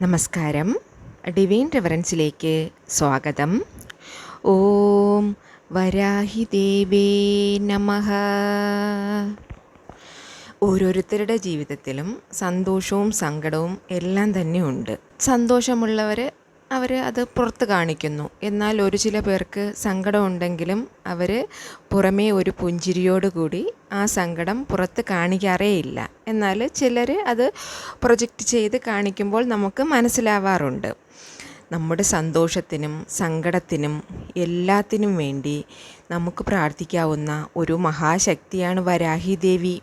നമസ്കാരം. ഡിവൈൻ റെവറൻസിലേക്ക് സ്വാഗതം. ഓം വരാഹി ദേവേ നമഃ. ഓരോരുത്തരുടെ ജീവിതത്തിലും സന്തോഷവും സങ്കടവും എല്ലാം തന്നെ ഉണ്ട്. സന്തോഷമുള്ളവർ അത് പുറത്ത് കാണിക്കുന്നു. എന്നാൽ ചില പേർക്ക് സങ്കടമുണ്ടെങ്കിലും അവർ പുറമേ ഒരു പുഞ്ചിരിയോടുകൂടി ആ സങ്കടം പുറത്ത് കാണിക്കാറേയില്ല. എന്നാൽ ചിലർ അത് പ്രൊജക്റ്റ് ചെയ്ത് കാണിക്കുമ്പോൾ നമുക്ക് മനസ്സിലാവാറുണ്ട്. നമ്മുടെ സന്തോഷത്തിനും സങ്കടത്തിനും എല്ലാത്തിനും വേണ്ടി നമുക്ക് പ്രാർത്ഥിക്കാവുന്ന ഒരു മഹാശക്തിയാണ് വരാഹി ദേവി.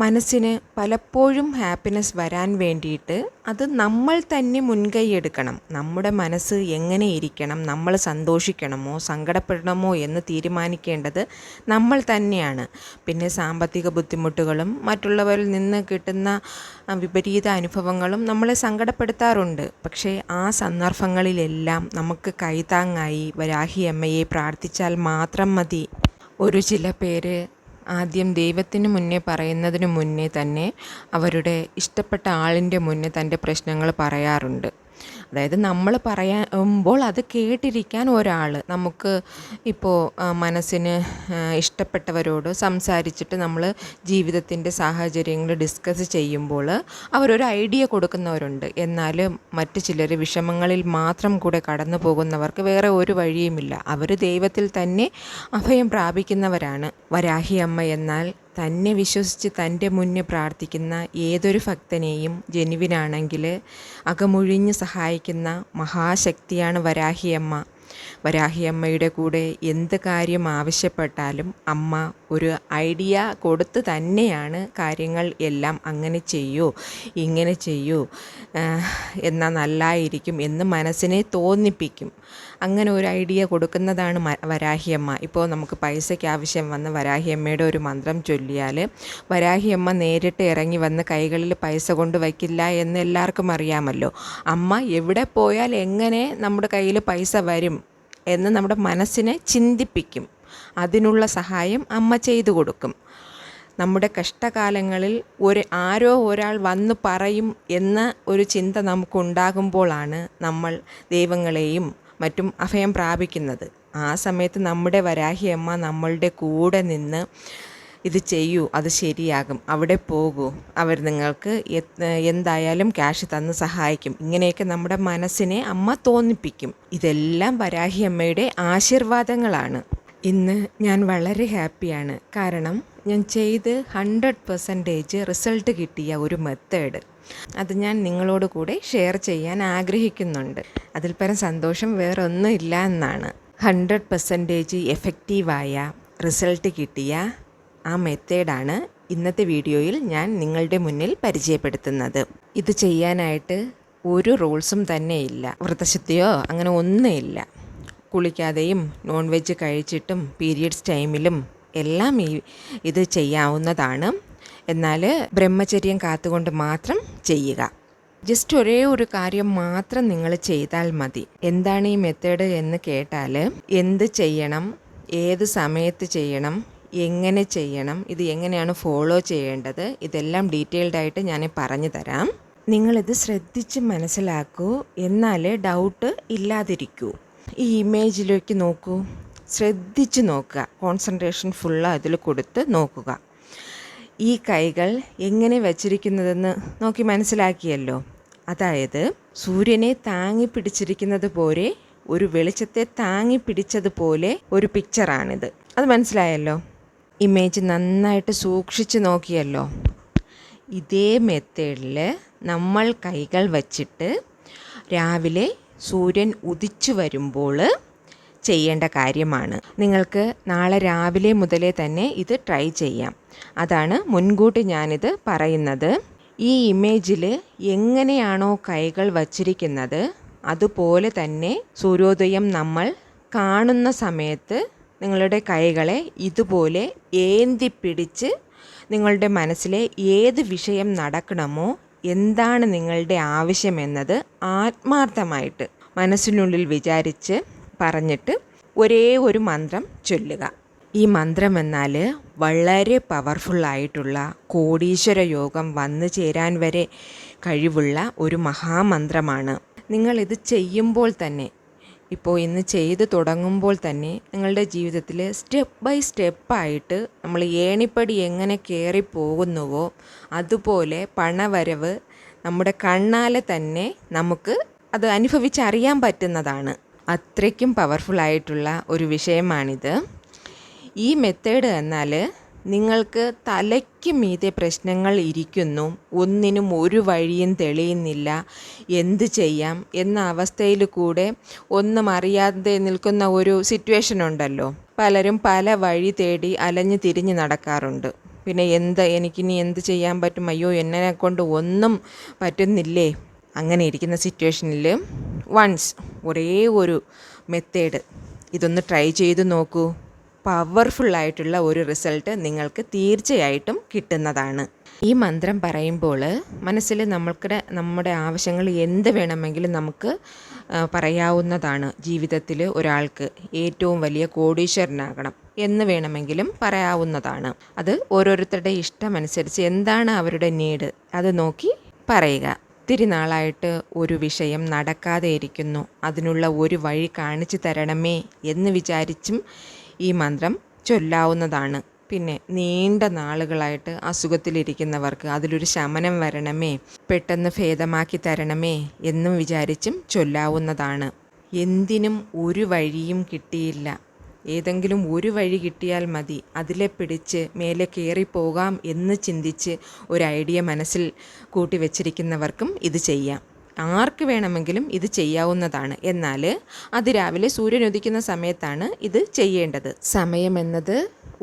മനസ്സിന് പലപ്പോഴും ഹാപ്പിനെസ് വരാൻ വേണ്ടിയിട്ട് അത് നമ്മൾ തന്നെ മുൻകൈയെടുക്കണം. നമ്മുടെ മനസ്സ് എങ്ങനെ ഇരിക്കണം, നമ്മൾ സന്തോഷിക്കണമോ സങ്കടപ്പെടണമോ എന്ന് തീരുമാനിക്കേണ്ടത് നമ്മൾ തന്നെയാണ്. പിന്നെ സാമ്പത്തിക ബുദ്ധിമുട്ടുകളും മറ്റുള്ളവരിൽ നിന്ന് കിട്ടുന്ന വിപരീത അനുഭവങ്ങളും നമ്മളെ സങ്കടപ്പെടുത്താറുണ്ട്. പക്ഷേ ആ സന്ദർഭങ്ങളിലെല്ലാം നമുക്ക് കൈത്താങ്ങായി വരാഹി അമ്മയെ പ്രാർത്ഥിച്ചാൽ മാത്രം മതി. ചില പേര് ആദ്യം ദൈവത്തിന് മുന്നേ പറയുന്നതിന് മുന്നേ തന്നെ അവരുടെ ഇഷ്ടപ്പെട്ട ആളിൻ്റെ മുന്നേ തൻ്റെ പ്രശ്നങ്ങൾ പറയാറുണ്ട്. അതായത് നമ്മൾ പറയുമ്പോൾ അത് കേട്ടിരിക്കാൻ ഒരാൾ. നമുക്ക് ഇപ്പോൾ മനസ്സിന് ഇഷ്ടപ്പെട്ടവരോട് സംസാരിച്ചിട്ട് നമ്മൾ ജീവിതത്തിൻ്റെ സാഹചര്യങ്ങൾ ഡിസ്കസ് ചെയ്യുമ്പോൾ അവരൊരു ഐഡിയ കൊടുക്കുന്നവരുണ്ട്. എന്നാൽ മറ്റു ചിലർ വിഷമങ്ങളിൽ മാത്രം കൂടെ കടന്നു പോകുന്നവർക്ക് വേറെ ഒരു വഴിയുമില്ല. അവർ ദൈവത്തിൽ തന്നെ അഭയം പ്രാപിക്കുന്നവരാണ്. വരാഹി അമ്മ എന്നാൽ തന്നെ വിശ്വസിച്ച് തൻ്റെ മുന്നേ പ്രാർത്ഥിക്കുന്ന ഏതൊരു ഭക്തനെയും ജെനുവിനാണെങ്കിൽ അകമൊഴിഞ്ഞ് സഹായിക്കുന്ന മഹാശക്തിയാണ് വരാഹിയമ്മ. വരാഹിയമ്മയുടെ കൂടെ എന്ത് കാര്യം ആവശ്യപ്പെട്ടാലും അമ്മ ഒരു ഐഡിയ കൊടുത്ത് തന്നെയാണ് കാര്യങ്ങൾ എല്ലാം അങ്ങനെ ചെയ്യൂ, ഇങ്ങനെ ചെയ്യൂ, എന്നാൽ നല്ലതായിരിക്കും എന്ന് മനസ്സിനെ തോന്നിപ്പിക്കും. അങ്ങനെ ഒരു ഐഡിയ കൊടുക്കുന്നതാണ് വരാഹിയമ്മ. ഇപ്പോൾ നമുക്ക് പൈസയ്ക്ക് ആവശ്യം വന്ന് വരാഹിയമ്മയുടെ ഒരു മന്ത്രം ചൊല്ലിയാൽ വരാഹിയമ്മ നേരിട്ട് ഇറങ്ങി വന്ന് കൈകളിൽ പൈസ കൊണ്ട് വയ്ക്കില്ല എന്ന് എല്ലാവർക്കും അറിയാമല്ലോ. അമ്മ എവിടെ പോയാൽ എങ്ങനെ നമ്മുടെ കയ്യിൽ പൈസ വരും എന്ന് നമ്മുടെ മനസ്സിനെ ചിന്തിപ്പിക്കും. അതിനുള്ള സഹായം അമ്മ ചെയ്തു കൊടുക്കും. നമ്മുടെ കഷ്ടകാലങ്ങളിൽ ആരോ ഒരാൾ വന്ന് പറയും എന്ന ഒരു ചിന്ത നമുക്കുണ്ടാകുമ്പോഴാണ് നമ്മൾ ദൈവങ്ങളെയും മറ്റും അഭയം പ്രാപിക്കുന്നത്. ആ സമയത്ത് നമ്മുടെ വരാഹി അമ്മ നമ്മളുടെ കൂടെ നിന്ന് ഇത് ചെയ്യൂ, അത് ശരിയാകും, അവിടെ പോകൂ, അവർ നിങ്ങൾക്ക് എന്തായാലും ക്യാഷ് തന്ന് സഹായിക്കും, ഇങ്ങനെയൊക്കെ നമ്മുടെ മനസ്സിനെ അമ്മ തോന്നിപ്പിക്കും. ഇതെല്ലാം വരാഹി അമ്മയുടെ ആശീർവാദങ്ങളാണ്. ഇന്ന് ഞാൻ വളരെ ഹാപ്പിയാണ്. കാരണം ഞാൻ ചെയ്ത് 100% റിസൾട്ട് കിട്ടിയ ഒരു മെത്തേഡ് അത് ഞാൻ നിങ്ങളോട് കൂടെ ഷെയർ ചെയ്യാൻ ആഗ്രഹിക്കുന്നുണ്ട്. അതിൽ പരം സന്തോഷം വേറൊന്നും ഇല്ല എന്നാണ്. 100% എഫക്റ്റീവായ റിസൾട്ട് കിട്ടിയ ആ മെത്തേഡാണ് ഇന്നത്തെ വീഡിയോയിൽ ഞാൻ നിങ്ങളുടെ മുന്നിൽ പരിചയപ്പെടുത്തുന്നത്. ഇത് ചെയ്യാനായിട്ട് ഒരു റൂൾസും തന്നെ ഇല്ല. വ്രതശുദ്ധിയോ അങ്ങനെ ഒന്നുമില്ല. കുളിക്കാതെയും നോൺ വെജ് കഴിച്ചിട്ടും പീരിയഡ്സ് ടൈമിലും എല്ലാം ഇത് ചെയ്യാവുന്നതാണ്. എന്നാൽ ബ്രഹ്മചര്യം കാത്തുകൊണ്ട് മാത്രം ചെയ്യുക. ജസ്റ്റ് ഒരു കാര്യം മാത്രം നിങ്ങൾ ചെയ്താൽ മതി. എന്താണ് ഈ മെത്തേഡ് എന്ന് കേട്ടാൽ എന്ത് ചെയ്യണം, ഏത് സമയത്ത് ചെയ്യണം, എങ്ങനെ ചെയ്യണം, ഇത് എങ്ങനെയാണ് ഫോളോ ചെയ്യേണ്ടത്, ഇതെല്ലാം ഡീറ്റെയിൽഡായിട്ട് ഞാൻ പറഞ്ഞു തരാം. നിങ്ങളിത് ശ്രദ്ധിച്ച് മനസ്സിലാക്കൂ, എന്നാലേ ഡൗട്ട് ഇല്ലാതിരിക്കൂ. ഈ ഇമേജിലേക്ക് നോക്കൂ, ശ്രദ്ധിച്ച് നോക്കുക, കോൺസെൻട്രേഷൻ ഫുള്ള് അതിൽ കൊടുത്ത് നോക്കുക. ഈ കൈകൾ എങ്ങനെ വച്ചിരിക്കുന്നതെന്ന് നോക്കി മനസ്സിലാക്കിയല്ലോ. അതായത് സൂര്യനെ താങ്ങി പിടിച്ചിരിക്കുന്നത് പോലെ, ഒരു വെളിച്ചത്തെ താങ്ങി പിടിച്ചതുപോലെ ഒരു പിക്ചറാണിത്. അത് മനസ്സിലായല്ലോ? ഇമേജ് നന്നായിട്ട് സൂക്ഷിച്ച് നോക്കിയല്ലോ. ഇതേ മെത്തേഡിൽ നമ്മൾ കൈകൾ വച്ചിട്ട് രാവിലെ സൂര്യൻ ഉദിച്ചു വരുമ്പോൾ ചെയ്യേണ്ട കാര്യമാണ്. നിങ്ങൾക്ക് നാളെ രാവിലെ മുതലേ തന്നെ ഇത് ട്രൈ ചെയ്യാം. അതാണ് മുൻകൂട്ടി ഞാനിത് പറയുന്നത്. ഈ ഇമേജിൽ എങ്ങനെയാണോ കൈകൾ വച്ചിരിക്കുന്നത് അതുപോലെ തന്നെ സൂര്യോദയം നമ്മൾ കാണുന്ന സമയത്ത് നിങ്ങളുടെ കൈകളെ ഇതുപോലെ ഏന്തിപ്പിടിച്ച് നിങ്ങളുടെ മനസ്സിലെ ഏത് വിഷയം നടക്കണമോ, എന്താണ് നിങ്ങളുടെ ആവശ്യമെന്നത് ആത്മാർത്ഥമായിട്ട് മനസ്സിനുള്ളിൽ വിചാരിച്ച് പറഞ്ഞിട്ട് ഒരു മന്ത്രം ചൊല്ലുക. ഈ മന്ത്രം എന്നാൽ വളരെ പവർഫുള്ളായിട്ടുള്ള കോടീശ്വര യോഗം വന്നു ചേരാൻ വരെ കഴിവുള്ള ഒരു മഹാമന്ത്രമാണ്. നിങ്ങളിത് ചെയ്യുമ്പോൾ തന്നെ, ഇപ്പോൾ ഇന്ന് ചെയ്ത് തുടങ്ങുമ്പോൾ തന്നെ നിങ്ങളുടെ ജീവിതത്തിൽ സ്റ്റെപ്പ് ബൈ സ്റ്റെപ്പായിട്ട് നമ്മൾ ഏണിപ്പടി എങ്ങനെ കയറിപ്പോകുന്നുവോ അതുപോലെ പണവരവ് നമ്മുടെ കണ്ണാലെ തന്നെ നമുക്ക് അത് അനുഭവിച്ചറിയാൻ പറ്റുന്നതാണ്. അത്രയ്ക്കും പവർഫുള്ളായിട്ടുള്ള ഒരു വിഷയമാണിത്. ഈ മെത്തേഡ് എന്നാൽ നിങ്ങൾക്ക് തലയ്ക്ക് മീതെ പ്രശ്നങ്ങൾ ഇരിക്കുന്നു, ഒന്നിനും ഒരു വഴിയും തെളിയുന്നില്ല, എന്ത് ചെയ്യാം എന്ന അവസ്ഥയിൽ കൂടെ ഒന്നും അറിയാതെ നിൽക്കുന്ന ഒരു സിറ്റുവേഷൻ ഉണ്ടല്ലോ. പലരും പല വഴി തേടി അലഞ്ഞു തിരിഞ്ഞ് നടക്കാറുണ്ട്. പിന്നെ എനിക്കിനി എന്ത് ചെയ്യാൻ പറ്റും, അയ്യോ എന്നെ കൊണ്ട് ഒന്നും പറ്റുന്നില്ലേ, അങ്ങനെ ഇരിക്കുന്ന സിറ്റുവേഷനിൽ ഒരേ ഒരു മെത്തേഡ് ഇതൊന്ന് ട്രൈ ചെയ്ത് നോക്കൂ. പവർഫുള്ളായിട്ടുള്ള ഒരു റിസൾട്ട് നിങ്ങൾക്ക് തീർച്ചയായിട്ടും കിട്ടുന്നതാണ്. ഈ മന്ത്രം പറയുമ്പോൾ മനസ്സിൽ നമ്മുടെ ആവശ്യങ്ങൾ എന്ത് വേണമെങ്കിലും നമുക്ക് പറയാവുന്നതാണ്. ജീവിതത്തിൽ ഒരാൾക്ക് ഏറ്റവും വലിയ കോടീശ്വരനാകണം എന്ന് വേണമെങ്കിലും പറയാവുന്നതാണ്. അത് ഓരോരുത്തരുടെ ഇഷ്ടമനുസരിച്ച് എന്താണ് അവരുടെ നീഡ് അത് നോക്കി പറയുക. ഒത്തിരി നാളായിട്ട് ഒരു വിഷയം നടക്കാതെ ഇരിക്കുന്നു, അതിനുള്ള ഒരു വഴി കാണിച്ചു തരണമേ എന്ന് വിചാരിച്ചും ഈ മന്ത്രം ചൊല്ലാവുന്നതാണ്. പിന്നെ നീണ്ട നാളുകളായിട്ട് അസുഖത്തിലിരിക്കുന്നവർക്ക് അതിലൊരു ശമനം വരണമേ, പെട്ടെന്ന് ഭേദമാക്കി തരണമേ എന്നും വിചാരിച്ചും ചൊല്ലാവുന്നതാണ്. എന്തിനും ഒരു വഴിയും കിട്ടിയില്ല, ഏതെങ്കിലും ഒരു വഴി കിട്ടിയാൽ മതി, അതിലെ പിടിച്ച് മേലെ കയറിപ്പോകാം എന്ന് ചിന്തിച്ച് ഒരു ഐഡിയ മനസ്സിൽ കൂട്ടി വെച്ചിരിക്കുന്നവർക്കും ഇത് ചെയ്യാം. ആർക്ക് വേണമെങ്കിലും ഇത് ചെയ്യാവുന്നതാണ്. എന്നാൽ അതിരാവിലെ സൂര്യൻ ഉദിക്കുന്ന സമയത്താണ് ഇത് ചെയ്യേണ്ടത്. സമയമെന്നത്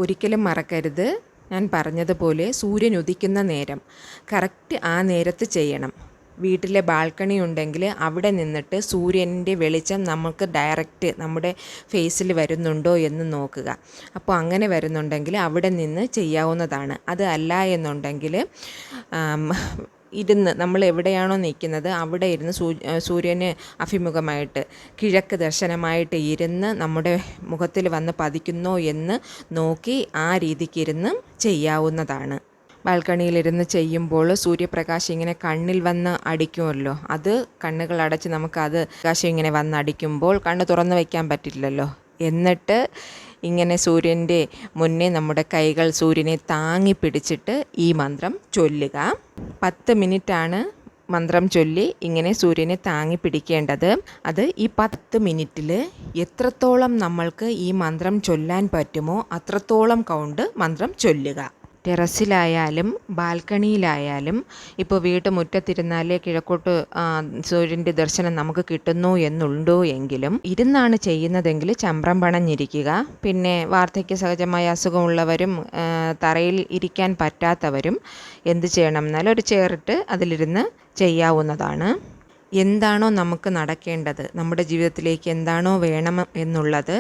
ഒരിക്കലും മറക്കരുത്. ഞാൻ പറഞ്ഞതുപോലെ സൂര്യൻ ഉദിക്കുന്ന നേരം, കറക്റ്റ് ആ നേരത്ത് ചെയ്യണം. വീട്ടിലെ ബാൽക്കണി ഉണ്ടെങ്കിൽ അവിടെ നിന്നിട്ട് സൂര്യൻ്റെ വെളിച്ചം നമുക്ക് ഡയറക്റ്റ് നമ്മുടെ ഫേസിൽ വരുന്നുണ്ടോ എന്ന് നോക്കുക. അപ്പോൾ അങ്ങനെ വരുന്നുണ്ടെങ്കിൽ അവിടെ നിന്ന് ചെയ്യാവുന്നതാണ്. അത് അല്ല എന്നുണ്ടെങ്കിൽ നമ്മൾ എവിടെയാണോ നിൽക്കുന്നത് അവിടെ ഇരുന്ന് സൂര്യന് അഭിമുഖമായിട്ട് കിഴക്ക് ദർശനമായിട്ട് ഇരുന്ന് നമ്മുടെ മുഖത്തിൽ വന്ന് പതിക്കുന്നോ എന്ന് നോക്കി ആ രീതിക്ക് ഇരുന്ന് ചെയ്യാവുന്നതാണ്. ബാൽക്കണിയിലിരുന്ന് ചെയ്യുമ്പോൾ സൂര്യപ്രകാശം ഇങ്ങനെ കണ്ണിൽ വന്ന് അടിക്കുമല്ലോ, അത് കണ്ണുകൾ അടച്ച് നമുക്കത് പ്രകാശം ഇങ്ങനെ വന്നടിക്കുമ്പോൾ കണ്ണ് തുറന്ന് വയ്ക്കാൻ പറ്റില്ലല്ലോ. എന്നിട്ട് ഇങ്ങനെ സൂര്യൻ്റെ മുന്നേ നമ്മുടെ കൈകൾ സൂര്യനെ താങ്ങി പിടിച്ചിട്ട് ഈ മന്ത്രം ചൊല്ലുക. 10 മിനിറ്റാണ് മന്ത്രം ചൊല്ലി ഇങ്ങനെ സൂര്യനെ താങ്ങി പിടിക്കേണ്ടത്. അത് ഈ 10 മിനിറ്റിൽ എത്രത്തോളം നമ്മൾക്ക് ഈ മന്ത്രം ചൊല്ലാൻ പറ്റുമോ അത്രത്തോളം കൗണ്ട് മന്ത്രം ചൊല്ലുക. ടെറസിലായാലും ബാൽക്കണിയിലായാലും, ഇപ്പോൾ വീട്ടുമുറ്റത്തിരുന്നാലേ കിഴക്കോട്ട് സൂര്യൻ്റെ ദർശനം നമുക്ക് കിട്ടുന്നു എന്നുണ്ടോ എങ്കിലും ഇരുന്നാണ് ചെയ്യുന്നതെങ്കിൽ ചമ്രം പണഞ്ഞിരിക്കുക. പിന്നെ വാർദ്ധക്യ സഹജമായ അസുഖമുള്ളവരും തറയിൽ ഇരിക്കാൻ പറ്റാത്തവരും എന്ത് ചെയ്യണം എന്നാൽ ഒരു ചെയറിട്ട് അതിലിരുന്ന് ചെയ്യാവുന്നതാണ്. എന്താണോ നമുക്ക് നടക്കേണ്ടത്, നമ്മുടെ ജീവിതത്തിലേക്ക് എന്താണോ വേണം എന്നുള്ളത്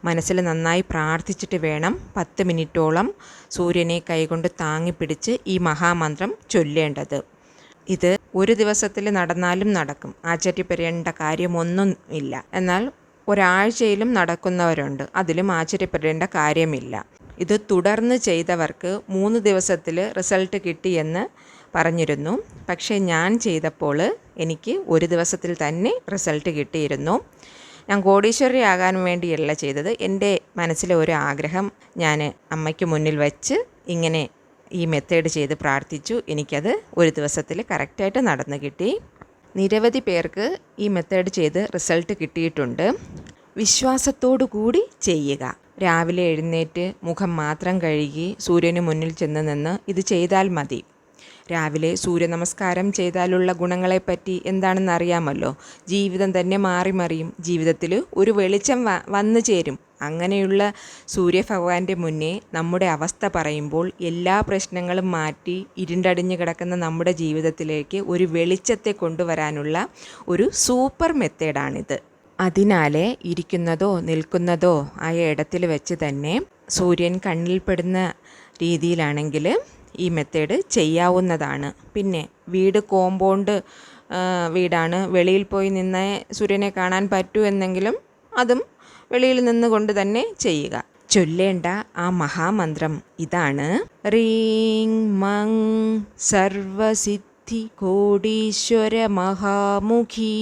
മനസ്സിൽ നന്നായി പ്രാർത്ഥിച്ചിട്ട് വേണം 10 മിനിറ്റോളം സൂര്യനെ കൈകൊണ്ട് താങ്ങി പിടിച്ച് ഈ മഹാമന്ത്രം ചൊല്ലേണ്ടത്. ഇത് ഒരു ദിവസത്തിൽ നടന്നാലും നടക്കും, ആശ്ചര്യപ്പെടേണ്ട കാര്യമൊന്നും ഇല്ല. എന്നാൽ ഒരാഴ്ചയിലും നടക്കുന്നവരുണ്ട്, അതിലും ആശ്ചര്യപ്പെടേണ്ട കാര്യമില്ല. ഇത് തുടർന്ന് ചെയ്തവർക്ക് 3 ദിവസത്തിൽ റിസൾട്ട് കിട്ടിയെന്ന് പറഞ്ഞിരുന്നു. പക്ഷേ ഞാൻ ചെയ്തപ്പോൾ എനിക്ക് 1 ദിവസത്തിൽ തന്നെ റിസൾട്ട് കിട്ടിയിരുന്നു. ഞാൻ കോടീശ്വരിയാകാൻ വേണ്ടിയല്ല ചെയ്തത്, എൻ്റെ മനസ്സിലെ ഒരു ആഗ്രഹം ഞാൻ അമ്മയ്ക്ക് മുന്നിൽ വച്ച് ഇങ്ങനെ ഈ മെത്തേഡ് ചെയ്ത് പ്രാർത്ഥിച്ചു. എനിക്കത് 1 ദിവസത്തിൽ കറക്റ്റായിട്ട് നടന്നു കിട്ടി. നിരവധി പേർക്ക് ഈ മെത്തേഡ് ചെയ്ത് റിസൾട്ട് കിട്ടിയിട്ടുണ്ട്. വിശ്വാസത്തോടു കൂടി ചെയ്യുക. രാവിലെ എഴുന്നേറ്റ് മുഖം മാത്രം കഴുകി സൂര്യന് മുന്നിൽ ചെന്ന് നിന്ന് ഇത് ചെയ്താൽ മതി. രാവിലെ സൂര്യനമസ്കാരം ചെയ്താലുള്ള ഗുണങ്ങളെപ്പറ്റി എന്താണെന്ന് അറിയാമല്ലോ. ജീവിതം തന്നെ മാറിമറിയും, ജീവിതത്തിൽ ഒരു വെളിച്ചം വന്നു ചേരും. അങ്ങനെയുള്ള സൂര്യഭഗവാന്റെ മുന്നേ നമ്മുടെ അവസ്ഥ പറയുമ്പോൾ എല്ലാ പ്രശ്നങ്ങളും മാറ്റി ഇരുണ്ടടിഞ്ഞ് കിടക്കുന്ന നമ്മുടെ ജീവിതത്തിലേക്ക് ഒരു വെളിച്ചത്തെ കൊണ്ടുവരാനുള്ള ഒരു സൂപ്പർ മെത്തേഡാണിത്. അതിനാലെ ഇരിക്കുന്നതോ നിൽക്കുന്നതോ ആയ ഇടത്തിൽ വെച്ച് തന്നെ സൂര്യൻ കണ്ണിൽപ്പെടുന്ന രീതിയിലാണെങ്കിൽ ഈ മെത്തേഡ് ചെയ്യാവുന്നതാണ്. പിന്നെ വീട് കോമ്പൗണ്ട് വീടാണ്, വെളിയിൽ പോയി നിന്നേ സൂര്യനെ കാണാൻ പറ്റൂ എന്നെങ്കിലും അതും വെളിയിൽ നിന്നുകൊണ്ട് തന്നെ ചെയ്യുക. ചൊല്ലേണ്ട ആ മഹാമന്ത്രം ഇതാണ്: റീങ് മങ് സർവസിദ്ധിദായിനേ സർവസിദ്ധികോടീശ്വര മഹാമുഖീ.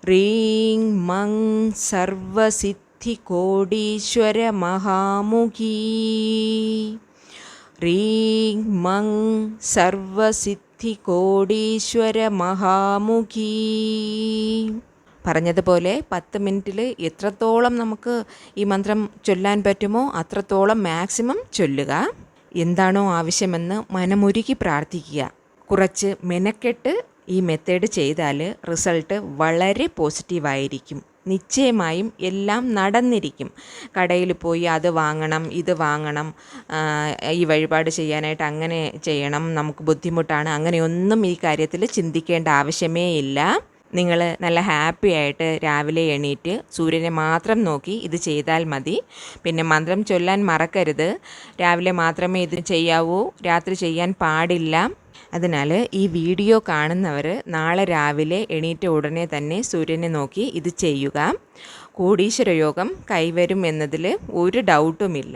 ह्रीं मं सर्वसिद्धिकोडीश्वर महामुखी. ह्रीं मं സർവസിദ്ധികോടീശ്വര മഹാമുഖീ. പറഞ്ഞതുപോലെ 10 മിനിറ്റിൽ എത്രത്തോളം നമുക്ക് ഈ മന്ത്രം ചൊല്ലാൻ പറ്റുമോ അത്രത്തോളം മാക്സിമം ചൊല്ലുക. എന്താണോ ആവശ്യമെന്ന് മനമുരുകി പ്രാർത്ഥിക്കുക. കുറച്ച് മെനക്കെട്ട് ഈ മെത്തേഡ് ചെയ്താൽ റിസൾട്ട് വളരെ പോസിറ്റീവായിരിക്കും. നിശ്ചയമായും എല്ലാം നടന്നിരിക്കും. കടയിൽ പോയി അത് വാങ്ങണം, ഇത് വാങ്ങണം, ഈ വഴിപാട് ചെയ്യാനായിട്ട് അങ്ങനെ ചെയ്യണം, നമുക്ക് ബുദ്ധിമുട്ടാണ്, അങ്ങനെയൊന്നും ഈ കാര്യത്തിൽ ചിന്തിക്കേണ്ട ആവശ്യമേ ഇല്ല. നിങ്ങൾ നല്ല ഹാപ്പി ആയിട്ട് രാവിലെ എണീറ്റ് സൂര്യനെ മാത്രം നോക്കി ഇത് ചെയ്താൽ മതി. പിന്നെ മന്ത്രം ചൊല്ലാൻ മറക്കരുത്. രാവിലെ മാത്രമേ ഇത് ചെയ്യാവൂ, രാത്രി ചെയ്യാൻ പാടില്ല. അതിനാൽ ഈ വീഡിയോ കാണുന്നവർ നാളെ രാവിലെ എണീറ്റ ഉടനെ തന്നെ സൂര്യനെ നോക്കി ഇത് ചെയ്യുക. കോടീശ്വര യോഗം കൈവരും എന്നതിൽ ഒരു ഡൗട്ടുമില്ല.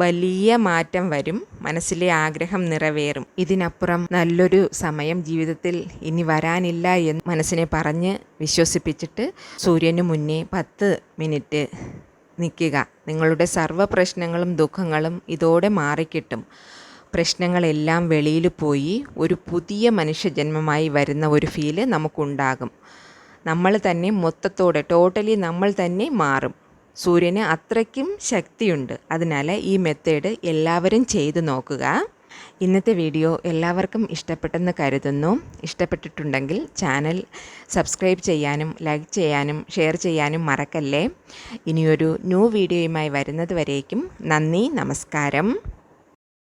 വലിയ മാറ്റം വരും. മനസ്സിലെ ആഗ്രഹം നിറവേറും. ഇതിനപ്പുറം നല്ലൊരു സമയം ജീവിതത്തിൽ ഇനി വരാനില്ല എന്ന് മനസ്സിനെ പറഞ്ഞ് വിശ്വസിപ്പിച്ചിട്ട് സൂര്യന് മുന്നേ 10 മിനിറ്റ് നിൽക്കുക. നിങ്ങളുടെ സർവ്വ പ്രശ്നങ്ങളും ദുഃഖങ്ങളും ഇതോടെ മാറിക്കിട്ടും. പ്രശ്നങ്ങളെല്ലാം വെളിയിൽ പോയി ഒരു പുതിയ മനുഷ്യജന്മമായി വരുന്ന ഒരു ഫീല് നമുക്കുണ്ടാകും. നമ്മൾ തന്നെ മൊത്തത്തോടെ ടോട്ടലി നമ്മൾ തന്നെ മാറും. സൂര്യന് അത്രയ്ക്കും ശക്തിയുണ്ട്. അതിനാൽ ഈ മെത്തേഡ് എല്ലാവരും ചെയ്തു നോക്കുക. ഇന്നത്തെ വീഡിയോ എല്ലാവർക്കും ഇഷ്ടപ്പെട്ടെന്ന് കരുതുന്നു. ഇഷ്ടപ്പെട്ടിട്ടുണ്ടെങ്കിൽ ചാനൽ സബ്സ്ക്രൈബ് ചെയ്യാനും ലൈക്ക് ചെയ്യാനും ഷെയർ ചെയ്യാനും മറക്കല്ലേ. ഇനിയൊരു ന്യൂ വീഡിയോയുമായി വരുന്നത് വരേക്കും നന്ദി, നമസ്കാരം.